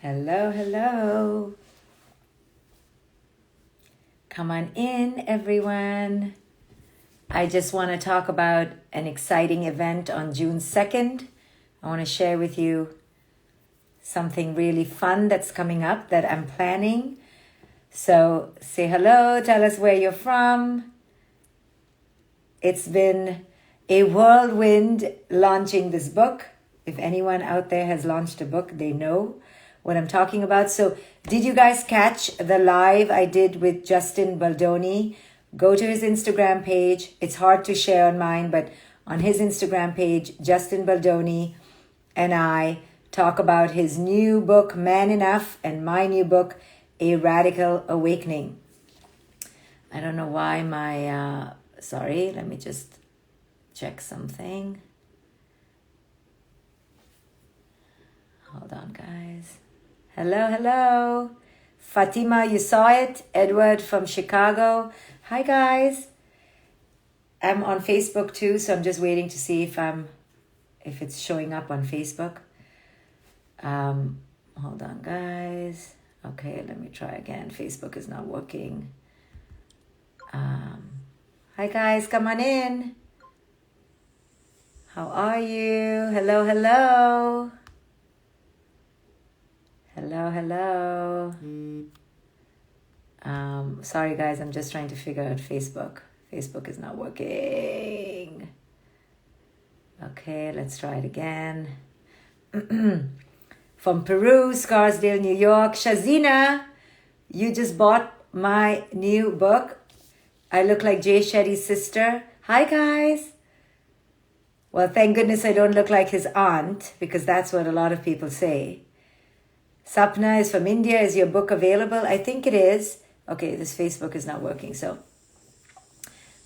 Hello, hello. Come on in, everyone. I just want to talk about an exciting event on June 2nd. I want to share with you something really fun that's coming up that I'm planning. So say hello, tell us where you're from. It's been a whirlwind launching this book. If anyone out there has launched a book, they know what I'm talking about. So did you guys catch the live I did with Justin Baldoni? Go to his Instagram page. It's hard to share on mine, but on his Instagram page, Justin Baldoni and I talk about his new book, Man Enough, and my new book, A Radical Awakening. I don't know why my, sorry, let me just check something. Hold on, guys. Hello, hello. Fatima, you saw it. Edward from Chicago. Hi, guys. I'm on Facebook too, so I'm just waiting to see if it's showing up on Facebook. Hold on, guys. Okay, let me try again. Facebook is not working. Hi, guys. Come on in. How are you? Hello, hello. Hello, hello. Sorry, guys. I'm just trying to figure out Facebook. Facebook is not working. Okay, let's try it again. From Peru, Scarsdale, New York. Shazina, you just bought my new book. I look like Jay Shetty's sister. Hi, guys. Well, thank goodness I don't look like his aunt, because that's what a lot of people say. Sapna is from India. Is your book available? I think it is. Okay, this Facebook is not working. So,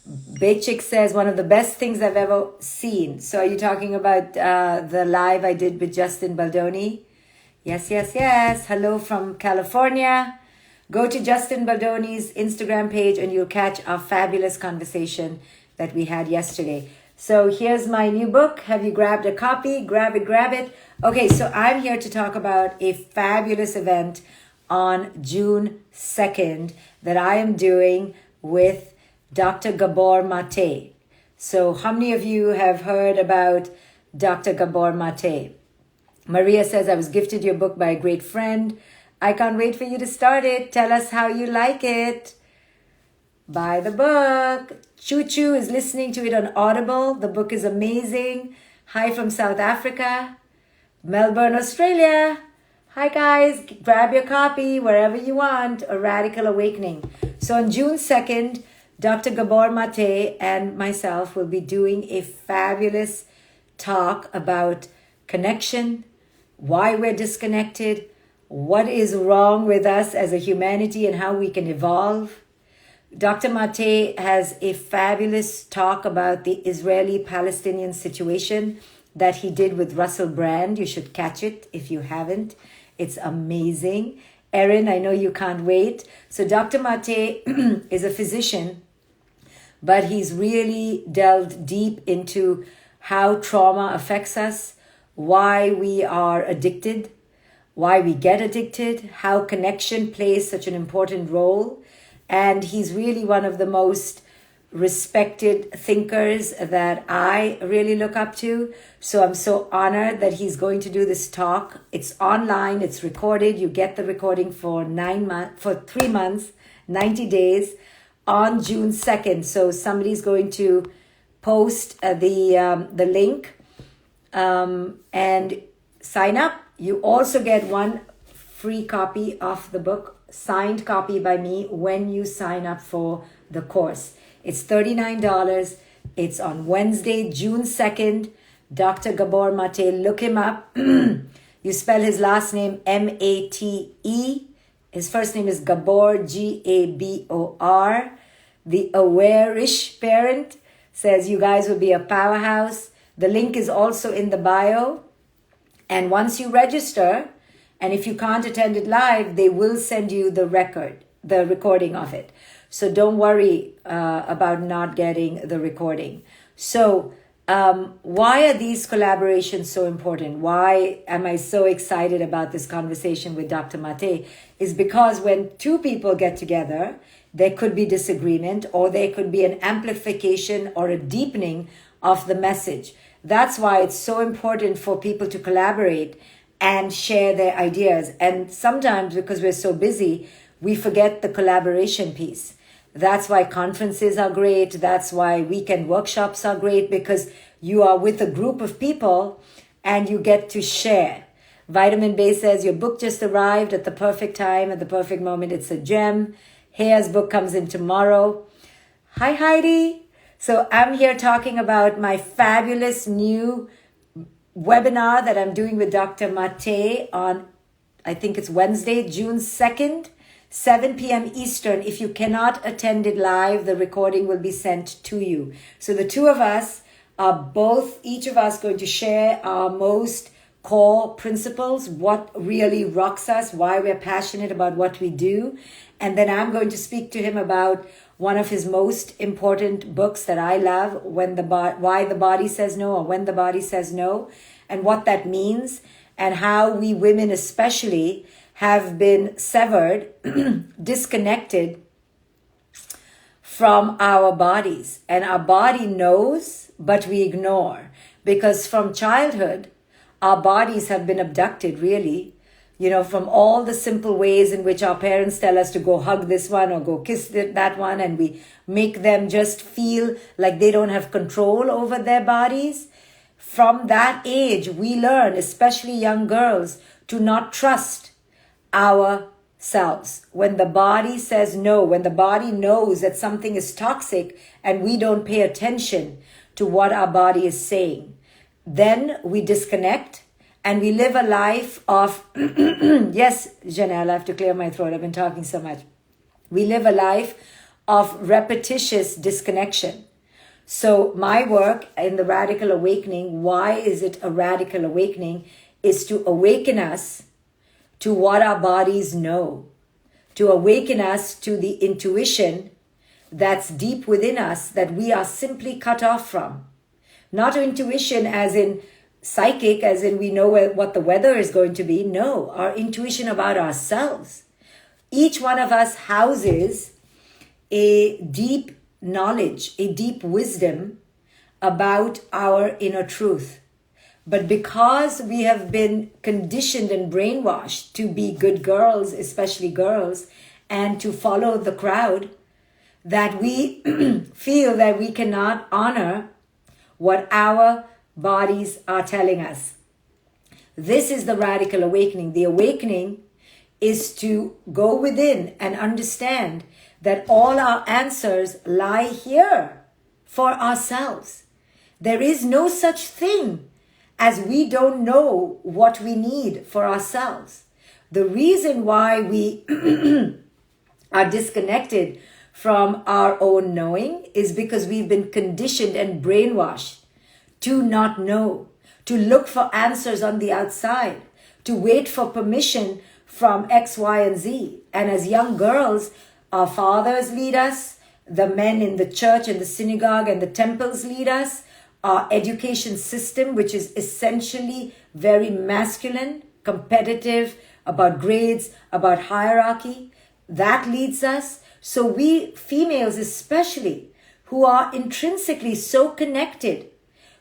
Bechik says, one of the best things I've ever seen. So are you talking about the live I did with Justin Baldoni? Yes, yes, yes. Hello from California. Go to Justin Baldoni's Instagram page and you'll catch our fabulous conversation that we had yesterday. So here's my new book. Have you grabbed a copy? Grab it, grab it. Okay, so I'm here to talk about a fabulous event on June 2nd that I am doing with Dr. Gabor Mate. So how many of you have heard about Dr. Gabor Mate? Maria says, I was gifted your book by a great friend. I can't wait for you to start it. Tell us how you like it. Buy the book. Choo Choo is listening to it on Audible. The book is amazing. Hi from South Africa. Melbourne, Australia. Hi guys. Grab your copy wherever you want. A Radical Awakening. So on June 2nd, Dr. Gabor Mate and myself will be doing a fabulous talk about connection, why we're disconnected, what is wrong with us as a humanity and how we can evolve. Dr. Mate has a fabulous talk about the Israeli-Palestinian situation that he did with Russell Brand. You should catch it if you haven't. It's amazing. Erin, I know you can't wait. So Dr. Mate is a physician, but he's really delved deep into how trauma affects us, why we are addicted, why we get addicted, how connection plays such an important role. And he's really one of the most respected thinkers that I really look up to. So I'm so honored that he's going to do this talk. It's online, it's recorded. You get the recording for 3 months, 90 days on June 2nd. So somebody's going to post the link and sign up. You also get one free copy of the book, signed copy by me, when you sign up for the course. It's $39. It's on Wednesday, June 2nd. Dr. Gabor Mate, look him up. You spell his last name M-A-T-E. His first name is Gabor, G-A-B-O-R. The Aware-ish parent says you guys will be a powerhouse. The link is also in the bio. And once you register, and if you can't attend it live, they will send you the recording of it. So don't worry about not getting the recording. So Why are these collaborations so important? Why am I so excited about this conversation with Dr. Mate? Is because when two people get together, there could be disagreement, or there could be an amplification or a deepening of the message. That's why it's so important for people to collaborate and share their ideas. And sometimes, because we're so busy, we forget the collaboration piece. That's why conferences are great. That's why weekend workshops are great, because you are with a group of people and you get to share. Vitamin Bay says, your book just arrived at the perfect time, at the perfect moment. It's a gem. Haya's book comes in tomorrow. Hi, Heidi. So I'm here talking about my fabulous new webinar that I'm doing with Dr. Mate on, I think it's Wednesday, June 2nd. 7 p.m. Eastern. If you cannot attend it live, the recording will be sent to you. So the two of us are each of us going to share our most core principles, what really rocks us, why we're passionate about what we do. And then I'm going to speak to him about one of his most important books that I love, Why the Body Says No, or When the Body Says No, and what that means, and how we women especially have been severed, disconnected from our bodies. And our body knows, but we ignore. Because from childhood, our bodies have been abducted, really. From all the simple ways in which our parents tell us to go hug this one or go kiss that one, and we make them just feel like they don't have control over their bodies. From that age, we learn, especially young girls, to not trust ourselves. When the body says no, when the body knows that something is toxic and we don't pay attention to what our body is saying, then we disconnect and we live a life of, yes, Janelle, I have to clear my throat. I've been talking so much. We live a life of repetitious disconnection. So my work in the Radical Awakening, why is it a radical awakening, is to awaken us to what our bodies know, to awaken us to the intuition that's deep within us that we are simply cut off from. Not intuition as in psychic, as in we know what the weather is going to be. No, our intuition about ourselves. Each one of us houses a deep knowledge, a deep wisdom about our inner truth. But because we have been conditioned and brainwashed to be good girls, especially girls, and to follow the crowd, that we feel that we cannot honor what our bodies are telling us. This is the radical awakening. The awakening is to go within and understand that all our answers lie here for ourselves. There is no such thing as we don't know what we need for ourselves. The reason why we are disconnected from our own knowing is because we've been conditioned and brainwashed to not know, to look for answers on the outside, to wait for permission from X, Y, and Z. And as young girls, our fathers lead us, the men in the church and the synagogue and the temples lead us, our education system, which is essentially very masculine, competitive, about grades, about hierarchy, that leads us. So we females especially, who are intrinsically so connected,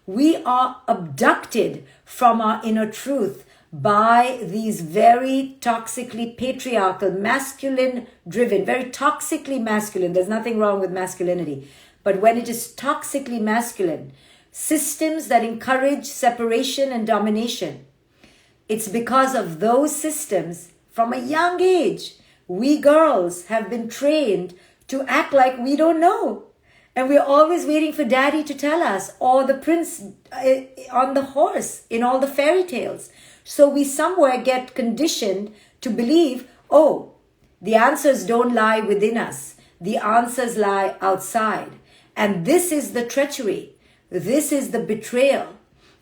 we are abducted from our inner truth by these very toxically patriarchal, masculine driven, very toxically masculine. There's nothing wrong with masculinity. But when it is toxically masculine, systems that encourage separation and domination, it's because of those systems from a young age, we girls have been trained to act like we don't know. And we're always waiting for daddy to tell us, or the prince on the horse in all the fairy tales. So we somewhere get conditioned to believe, oh, the answers don't lie within us. The answers lie outside. And this is the treachery. This is the betrayal.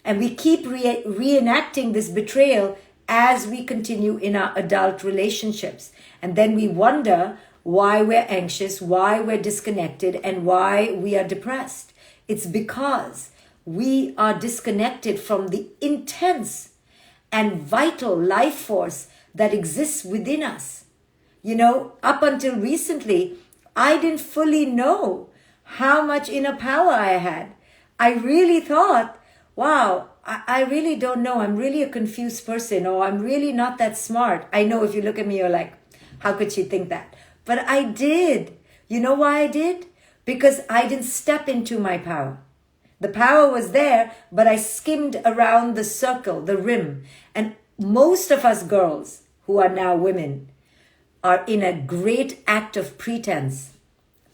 And we keep reenacting this betrayal as we continue in our adult relationships. And then we wonder why we're anxious, why we're disconnected, and why we are depressed. It's because we are disconnected from the intense and vital life force that exists within us. You know, up until recently, I didn't fully know how much inner power I had. I really thought, wow, I really don't know. I'm really a confused person, or I'm really not that smart. I know if you look at me, you're like, how could she think that? But I did. You know why I did? Because I didn't step into my power. The power was there, but I skimmed around the circle, the rim. And most of us girls who are now women are in a great act of pretense,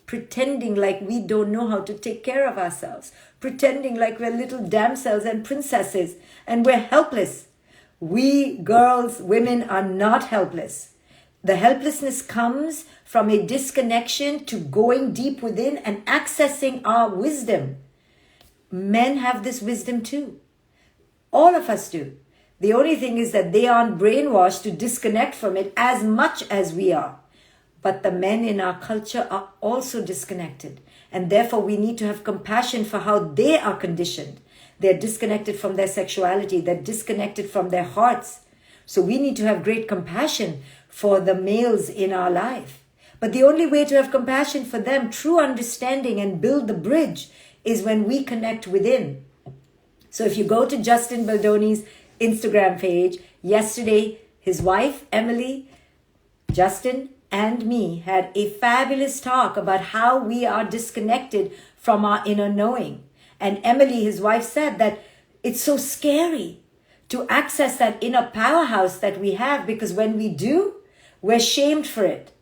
pretending like we don't know how to take care of ourselves, pretending like we're little damsels and princesses and we're helpless. We girls, women are not helpless. The helplessness comes from a disconnection to going deep within and accessing our wisdom. Men have this wisdom too. All of us do. The only thing is that they aren't brainwashed to disconnect from it as much as we are. But the men in our culture are also disconnected. And therefore we need to have compassion for how they are conditioned. They're disconnected from their sexuality. They're disconnected from their hearts. So we need to have great compassion for the males in our life. But the only way to have compassion for them, true understanding and build the bridge, is when we connect within. So if you go to Justin Baldoni's Instagram page, yesterday his wife, Emily, Justin, and me had a fabulous talk about how we are disconnected from our inner knowing. And Emily, his wife, said that it's so scary to access that inner powerhouse that we have, because when we do, we're shamed for it,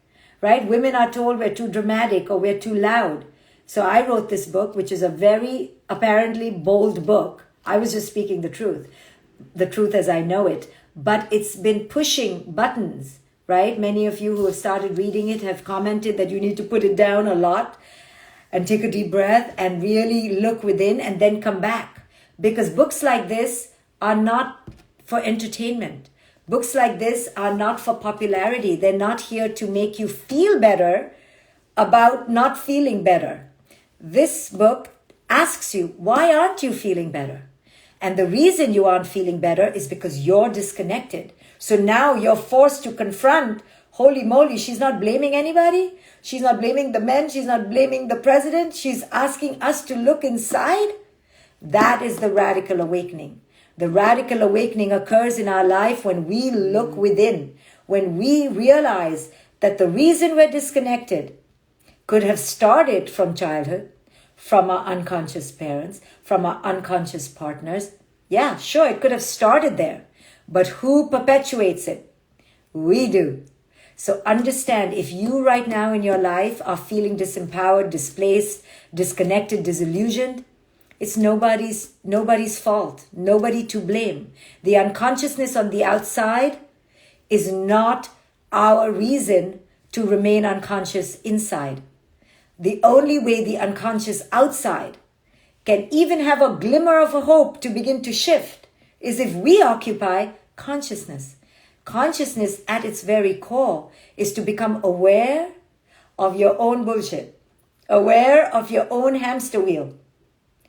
right? Women are told we're too dramatic or we're too loud. So I wrote this book, which is a very apparently bold book. I was just speaking the truth as I know it, but it's been pushing buttons, right? Many of you who have started reading it have commented that you need to put it down a lot and take a deep breath and really look within and then come back. Because books like this are not for entertainment. Books like this are not for popularity. They're not here to make you feel better about not feeling better. This book asks you, why aren't you feeling better? And the reason you aren't feeling better is because you're disconnected. So now you're forced to confront, holy moly, she's not blaming anybody. She's not blaming the men. She's not blaming the president. She's asking us to look inside. That is the radical awakening. The radical awakening occurs in our life when we look within, when we realize that the reason we're disconnected could have started from childhood, from our unconscious parents, from our unconscious partners. Yeah, sure, it could have started there. But who perpetuates it? We do. So understand, if you right now in your life are feeling disempowered, displaced, disconnected, disillusioned, it's nobody's fault, nobody to blame. The unconsciousness on the outside is not our reason to remain unconscious inside. The only way the unconscious outside can even have a glimmer of a hope to begin to shift is if we occupy consciousness. Consciousness at its very core is to become aware of your own bullshit, aware of your own hamster wheel.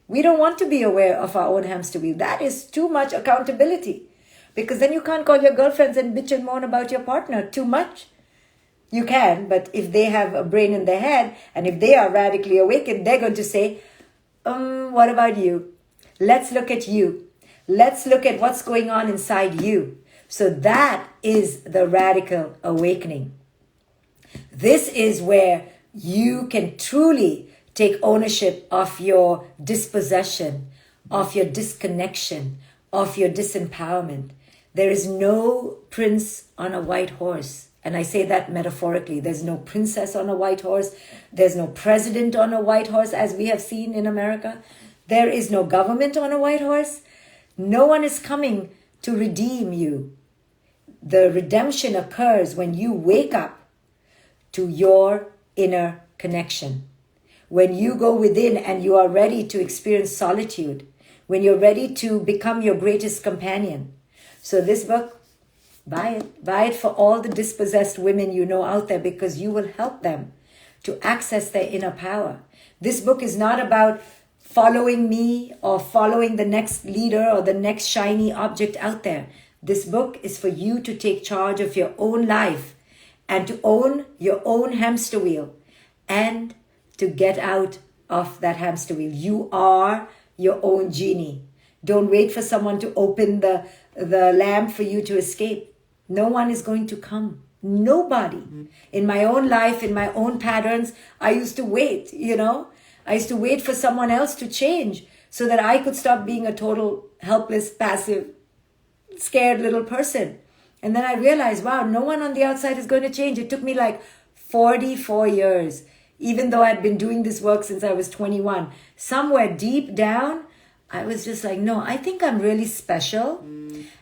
We don't want to be aware of our own hamster wheel. That is too much accountability, because then you can't call your girlfriends and bitch and moan about your partner too much. You can, but if they have a brain in their head and if they are radically awakened, they're going to say, what about you? Let's look at you. Let's look at what's going on inside you. So that is the radical awakening. This is where you can truly take ownership of your dispossession, of your disconnection, of your disempowerment. There is no prince on a white horse. And I say that metaphorically. There's no princess on a white horse. There's no president on a white horse, as we have seen in America. There is no government on a white horse. No one is coming to redeem you. The redemption occurs when you wake up to your inner connection. When you go within and you are ready to experience solitude. When you're ready to become your greatest companion. So this book, buy it. Buy it for all the dispossessed women you know out there, because you will help them to access their inner power. This book is not about following me or following the next leader or the next shiny object out there. This book is for you to take charge of your own life and to own your own hamster wheel and to get out of that hamster wheel. You are your own genie. Don't wait for someone to open the lamp for you to escape. No one is going to come. Nobody. In my own life, in my own patterns, I used to wait, I used to wait for someone else to change so that I could stop being a total helpless, passive, scared little person. And then I realized, wow, no one on the outside is going to change. It took me like 44 years, even though I'd been doing this work since I was 21. Somewhere deep down, I was just like, no, I think I'm really special.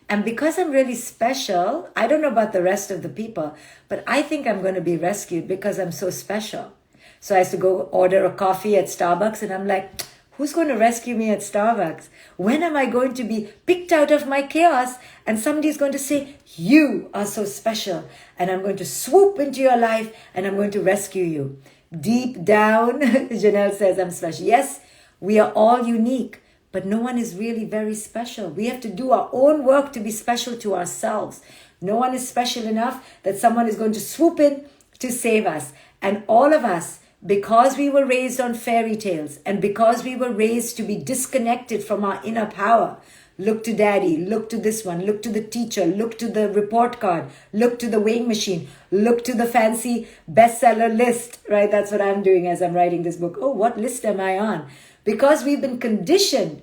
And because I'm really special, I don't know about the rest of the people, but I think I'm going to be rescued because I'm so special. So I used to go order a coffee at Starbucks and I'm like, who's going to rescue me at Starbucks? When am I going to be picked out of my chaos and somebody's going to say, you are so special, and I'm going to swoop into your life and I'm going to rescue you. Deep down, Janelle says, I'm special. Yes, we are all unique, but no one is really very special. We have to do our own work to be special to ourselves. No one is special enough that someone is going to swoop in to save us. And all of us, because we were raised on fairy tales and because we were raised to be disconnected from our inner power, look to daddy, look to this one, look to the teacher, look to the report card, look to the weighing machine, look to the fancy bestseller list, right? That's what I'm doing as I'm writing this book. Oh, what list am I on? Because we've been conditioned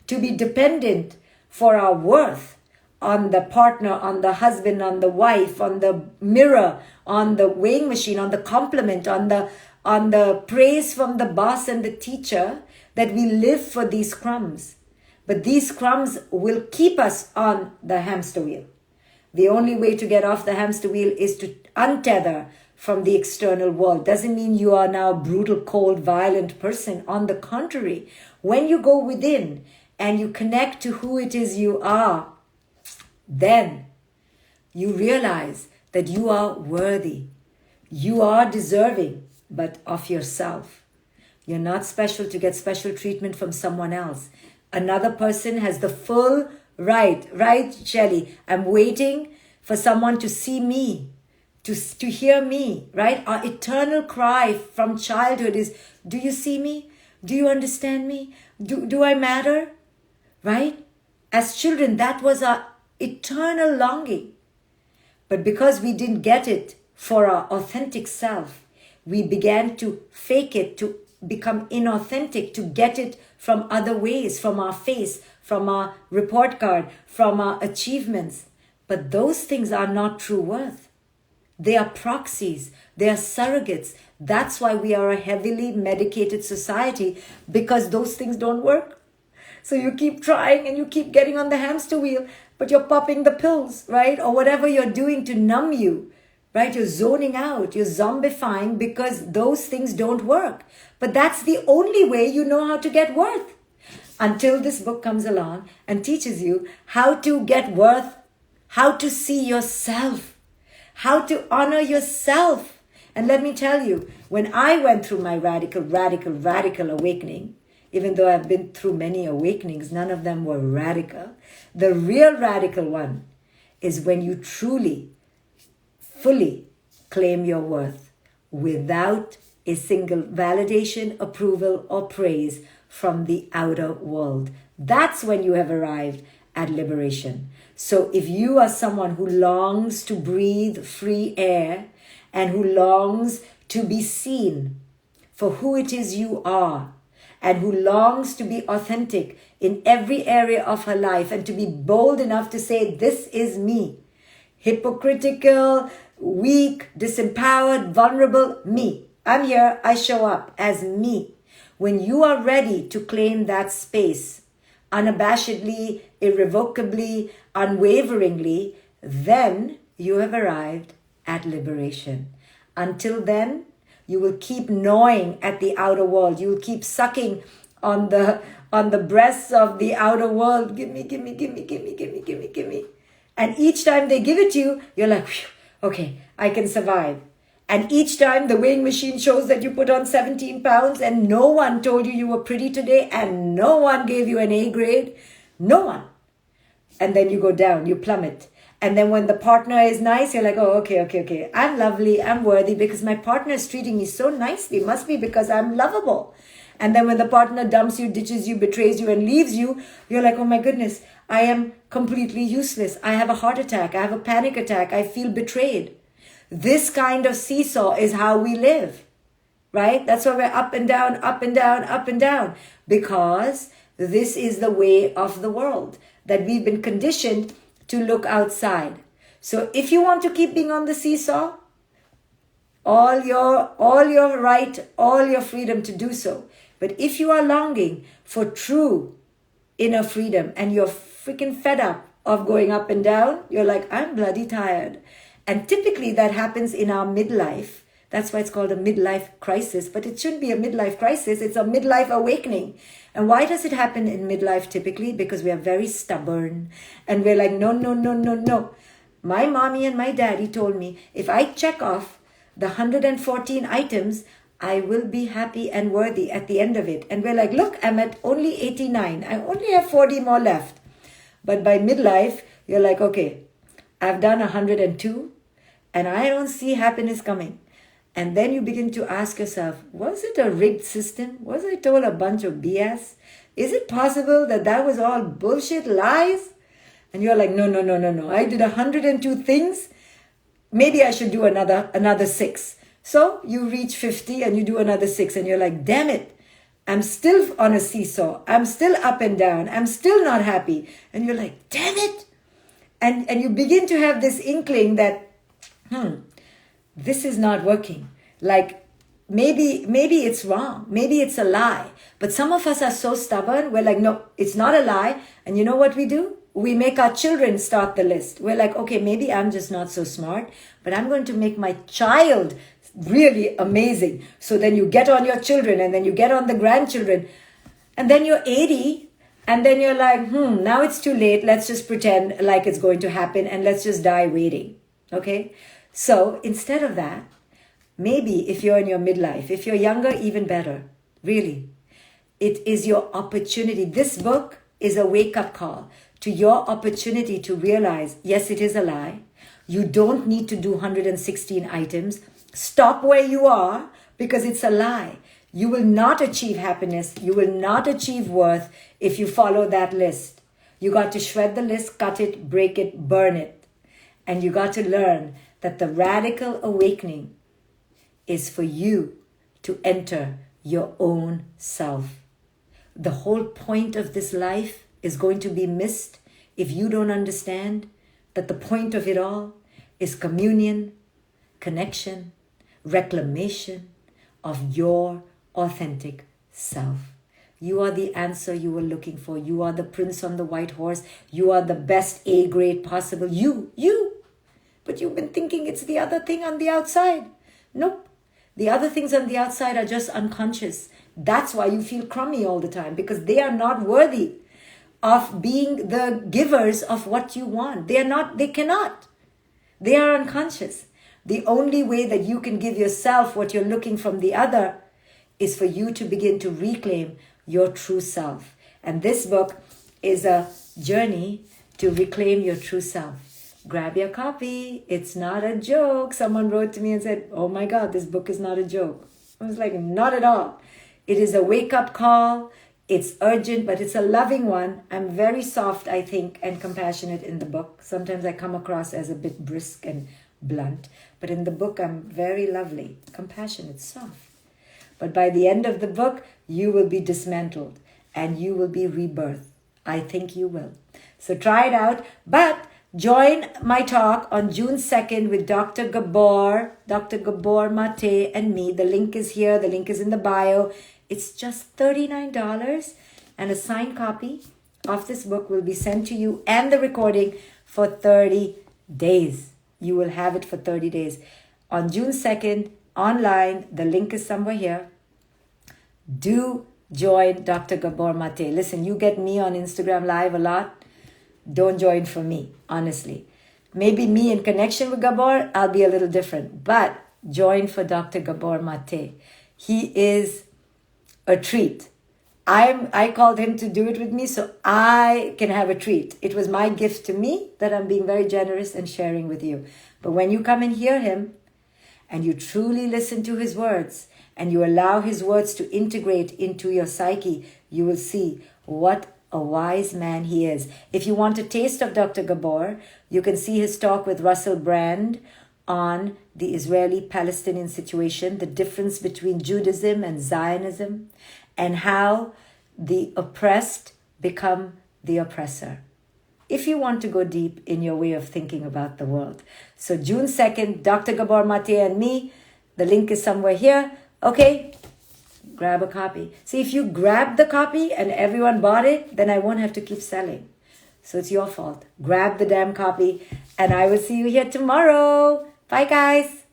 to be dependent for our worth on the partner, on the husband, on the wife, on the mirror, on the weighing machine, on the compliment, on the praise from the boss and the teacher, that we live for these crumbs. But these crumbs will keep us on the hamster wheel. The only way to get off the hamster wheel is to untether from the external world. Doesn't mean you are now a brutal, cold, violent person. On the contrary, when you go within and you connect to who it is you are, then you realize that you are worthy. You are deserving, but of yourself. You're not special to get special treatment from someone else. Another person has the full right, Shelley? I'm waiting for someone to see me, to hear me, right? Our eternal cry from childhood is, do you see me? Do you understand me? Do I matter? Right? As children, that was our eternal longing. But because we didn't get it for our authentic self, we began to fake it, to become inauthentic, to get it from other ways, from our face, from our report card, from our achievements. But those things are not true worth. They are proxies. They are surrogates. That's why we are a heavily medicated society, because those things don't work. So you keep trying and you keep getting on the hamster wheel, but you're popping the pills, right? Or whatever you're doing to numb you, right? You're zoning out, you're zombifying because those things don't work. But that's the only way you know how to get worth. Until this book comes along and teaches you how to get worth, how to see yourself, how to honor yourself. And let me tell you, when I went through my radical awakening, even though I've been through many awakenings, none of them were radical. The real radical one is when you truly, fully claim your worth without a single validation, approval, or praise from the outer world. That's when you have arrived at liberation. So if you are someone who longs to breathe free air and who longs to be seen for who it is you are, and who longs to be authentic in every area of her life and to be bold enough to say, this is me. Hypocritical, weak, disempowered, vulnerable, me. I'm here, I show up as me. When you are ready to claim that space, unabashedly, irrevocably, unwaveringly, then you have arrived at liberation. Until then, you will keep gnawing at the outer world. You will keep sucking on the breasts of the outer world. Give me. And each time they give it to you, you're like, okay, I can survive. And each time the weighing machine shows that you put on 17 pounds and no one told you were pretty today and no one gave you an A grade. No one. And then you go down, you plummet. And then when the partner is nice, you're like, oh, okay. I'm lovely, I'm worthy because my partner is treating me so nicely. It must be because I'm lovable. And then when the partner dumps you, ditches you, betrays you, and leaves you, you're like, oh my goodness, I am completely useless. I have a heart attack. I have a panic attack. I feel betrayed. This kind of seesaw is how we live, right? That's why we're up and down, up and down, up and down, because this is the way of the world, that we've been conditioned to look outside. So if you want to keep being on the seesaw, all your right, all your freedom to do so. But if you are longing for true inner freedom and you're freaking fed up of going up and down, you're like, I'm bloody tired. And typically that happens in our midlife. That's why it's called a midlife crisis. But it shouldn't be a midlife crisis. It's a midlife awakening. And why does it happen in midlife typically? Because we are very stubborn. And we're like, no. My mommy and my daddy told me, if I check off the 114 items, I will be happy and worthy at the end of it. And we're like, look, I'm at only 89. I only have 40 more left. But by midlife, you're like, okay, I've done 102 and I don't see happiness coming. And then you begin to ask yourself, was it a rigged system? Was I told a bunch of BS? Is it possible that that was all bullshit, lies? And you're like, no. I did 102 things. Maybe I should do another 6. So you reach 50 and you do another 6 and you're like, damn it. I'm still on a seesaw. I'm still up and down. I'm still not happy. And you're like, damn it. And you begin to have this inkling that, this is not working. Like, maybe it's wrong. Maybe it's a lie. But some of us are so stubborn. We're like, no, it's not a lie. And you know what we do? We make our children start the list. We're like, okay, maybe I'm just not so smart, but I'm going to make my child really amazing. So then you get on your children and then you get on the grandchildren. And then you're 80 and then you're like, now it's too late. Let's just pretend like it's going to happen and let's just die waiting. Okay? So instead of that, maybe if you're in your midlife, if you're younger, even better. Really. It is your opportunity. This book is a wake-up call to your opportunity to realize, yes, it is a lie. You don't need to do 116 items. Stop where you are because it's a lie. You will not achieve happiness. You will not achieve worth if you follow that list. You got to shred the list, cut it, break it, burn it. And you got to learn that the radical awakening is for you to enter your own self. The whole point of this life is going to be missed if you don't understand that the point of it all is communion, connection, reclamation of your authentic self. You are the answer you were looking for. You are the prince on the white horse. You are the best A grade possible. You. But you've been thinking it's the other thing on the outside. Nope. The other things on the outside are just unconscious. That's why you feel crummy all the time, because they are not worthy of being the givers of what you want. They cannot. They are unconscious. The only way that you can give yourself what you're looking from the other is for you to begin to reclaim your true self. And this book is a journey to reclaim your true self. Grab your copy. It's not a joke. Someone wrote to me and said, oh my God, this book is not a joke. I was like, not at all. It is a wake-up call. It's urgent, but it's a loving one. I'm very soft, I think, and compassionate in the book. Sometimes I come across as a bit brisk and blunt, but in the book, I'm very lovely, compassionate, soft. But by the end of the book, you will be dismantled and you will be rebirthed. I think you will. So try it out, but join my talk on June 2nd with Dr. Gabor Mate and me. The link is here. The link is in the bio. It's just $39 and a signed copy of this book will be sent to you and the recording for 30 days. You will have it for 30 days. On June 2nd, online, the link is somewhere here. Do join Dr. Gabor Mate. Listen, you get me on Instagram Live a lot. Don't join for me, honestly. Maybe me in connection with Gabor, I'll be a little different. But join for Dr. Gabor Mate. He is a treat. I called him to do it with me so I can have a treat. It was my gift to me that I'm being very generous and sharing with you. But when you come and hear him and you truly listen to his words and you allow his words to integrate into your psyche, you will see what a wise man he is. If you want a taste of Dr. Gabor, you can see his talk with Russell Brand on the Israeli-Palestinian situation, the difference between Judaism and Zionism, and how the oppressed become the oppressor. If you want to go deep in your way of thinking about the world. So June 2nd, Dr. Gabor Mate and me, the link is somewhere here. Okay, grab a copy. See, if you grab the copy and everyone bought it, then I won't have to keep selling. So it's your fault. Grab the damn copy and I will see you here tomorrow. Bye, guys.